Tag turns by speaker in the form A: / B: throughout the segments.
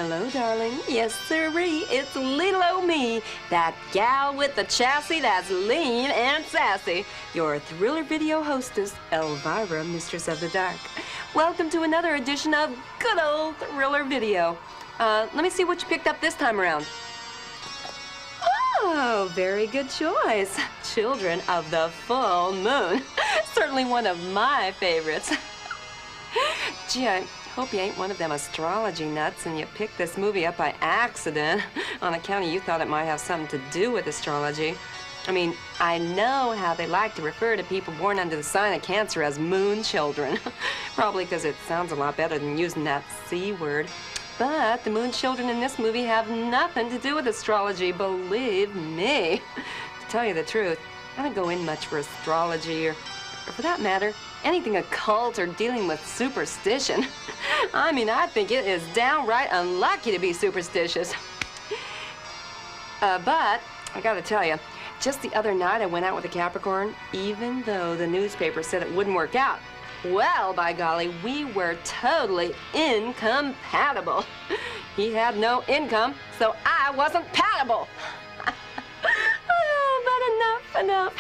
A: Hello, darling. Yes, sirree. It's little old me, that gal with the chassis that's lean and sassy. Your thriller video hostess, Elvira, Mistress of the Dark. Welcome to another edition of good old thriller video. Let me see what you picked up this time around. Oh, very good choice. Children of the Full Moon. Certainly one of my favorites. Gee, I hope you ain't one of them astrology nuts and you picked this movie up by accident on account of you thought it might have something to do with astrology. I mean, I know how they like to refer to people born under the sign of Cancer as moon children. Probably because it sounds a lot better than using that C word. But the moon children in this movie have nothing to do with astrology, believe me. To tell you the truth, I don't go in much for astrology or for that matter, anything occult or dealing with superstition. I mean, I think it is downright unlucky to be superstitious. But I gotta tell you, just the other night I went out with a Capricorn, even though the newspaper said it wouldn't work out. Well, by golly, we were totally incompatible. He had no income, so I wasn't patable. Oh, but enough.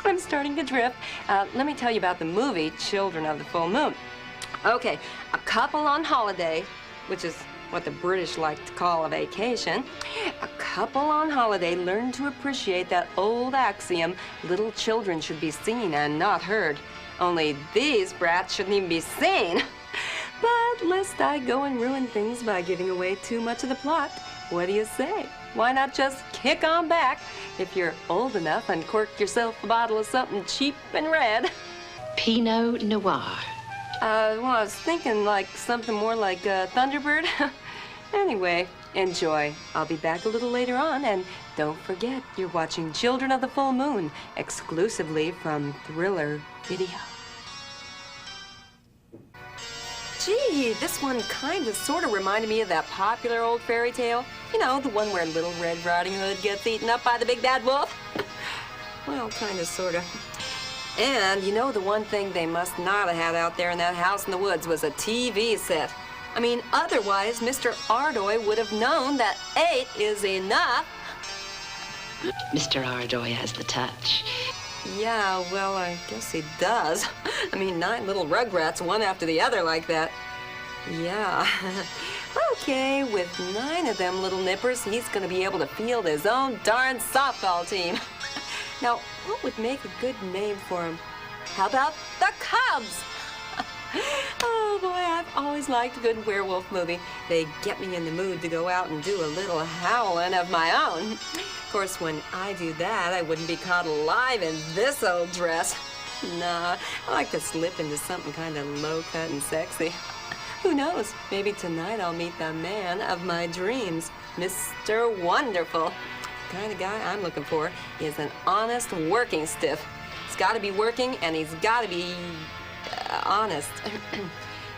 A: I'm starting to drift. Let me tell you about the movie, Children of the Full Moon. Okay, a couple on holiday, which is what the British like to call a vacation. A couple on holiday learn to appreciate that old axiom, little children should be seen and not heard. Only these brats shouldn't even be seen. But lest I go and ruin things by giving away too much of the plot, what do you say? Why not just kick on back if you're old enough and cork yourself a bottle of something cheap and red?
B: Pinot Noir.
A: Well, I was thinking like something more like Thunderbird. Anyway, enjoy. I'll be back a little later on, and don't forget you're watching Children of the Full Moon, exclusively from Thriller Video. Gee, this one kind of sort of reminded me of that popular old fairy tale. You know, the one where Little Red Riding Hood gets eaten up by the big bad wolf. Well, kind of, sort of. And, you know, the one thing they must not have had out there in that house in the woods was a TV set. I mean, otherwise, Mr. Ardoy would have known that 8 is enough.
B: Mr. Ardoy has the touch.
A: Yeah, well, I guess he does. I mean, 9 little rugrats, one after the other like that. Yeah. Okay, with 9 of them little nippers, he's gonna be able to field his own darn softball team. Now, what would make a good name for him? How about the Cubs? Oh, boy, I've always liked a good werewolf movie. They get me in the mood to go out and do a little howling of my own. Of course, when I do that, I wouldn't be caught alive in this old dress. Nah, I like to slip into something kind of low-cut and sexy. Who knows? Maybe tonight I'll meet the man of my dreams, Mr. Wonderful. The kind of guy I'm looking for is an honest working stiff. He's got to be working, and he's got to be honest.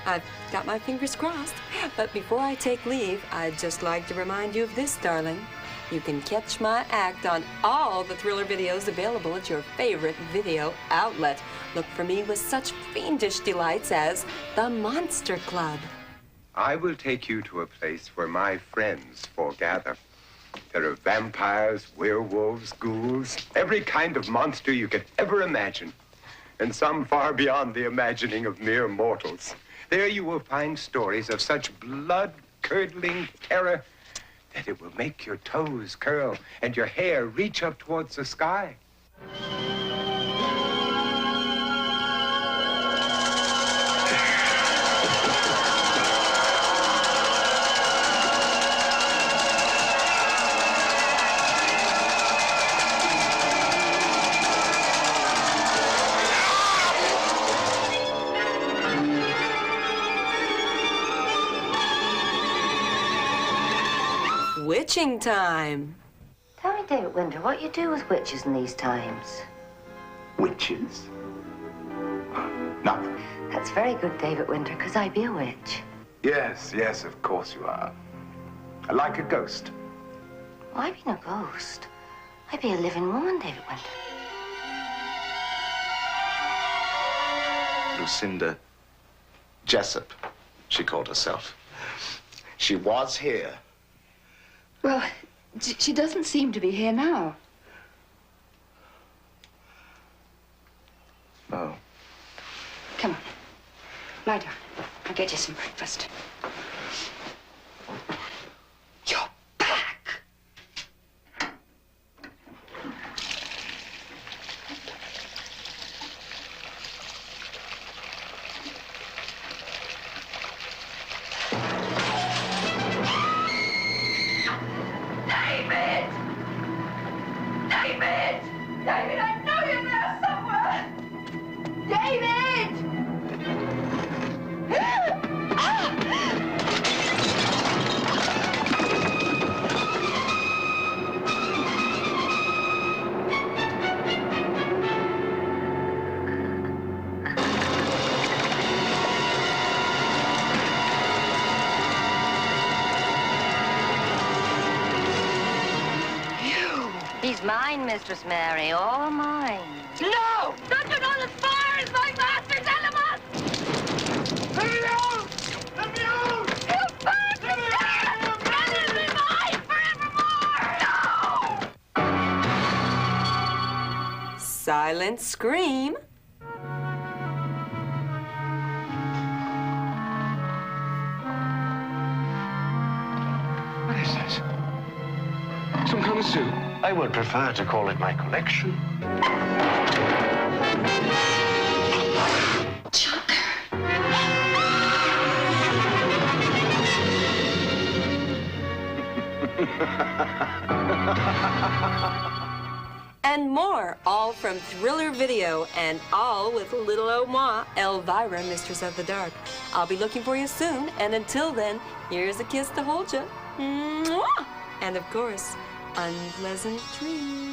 A: I've got my fingers crossed. But before I take leave, I'd just like to remind you of this, darling. You can catch my act on all the Thriller videos available at your favorite video outlet. Look for me with such fiendish delights as the Monster Club.
C: I will take you to a place where my friends foregather. There are vampires, werewolves, ghouls, every kind of monster you could ever imagine, and some far beyond the imagining of mere mortals. There you will find stories of such blood-curdling terror that it will make your toes curl and your hair reach up towards the sky.
A: Witching time.
D: Tell me, David Winter, what you do with witches in these times?
C: Witches? Nothing.
D: That's very good, David Winter, because I be a witch.
C: Yes, of course you are. Like a ghost.
D: Well, I be no ghost. I be a living woman, David Winter.
E: Lucinda Jessup, she called herself. She was here.
F: Well, she doesn't seem to be here now.
E: Oh.
F: Come on. Lie down. I'll get you some breakfast. You're back!
G: David! David! David, I know you're there somewhere! David!
D: He's mine, Mistress Mary, all mine.
G: No! Don't you know as far as my master's elements? Let me out! Let me out! You burned me down! Let it be mine forevermore! No!
A: Silent scream.
E: What is this? Some kind of soup? I would prefer to call it my collection.
F: Chuck.
A: And more, all from Thriller Video, and all with little old moi, Elvira, Mistress of the Dark. I'll be looking for you soon, and until then, here's a kiss to hold you. Mwah! And of course, unpleasant dreams.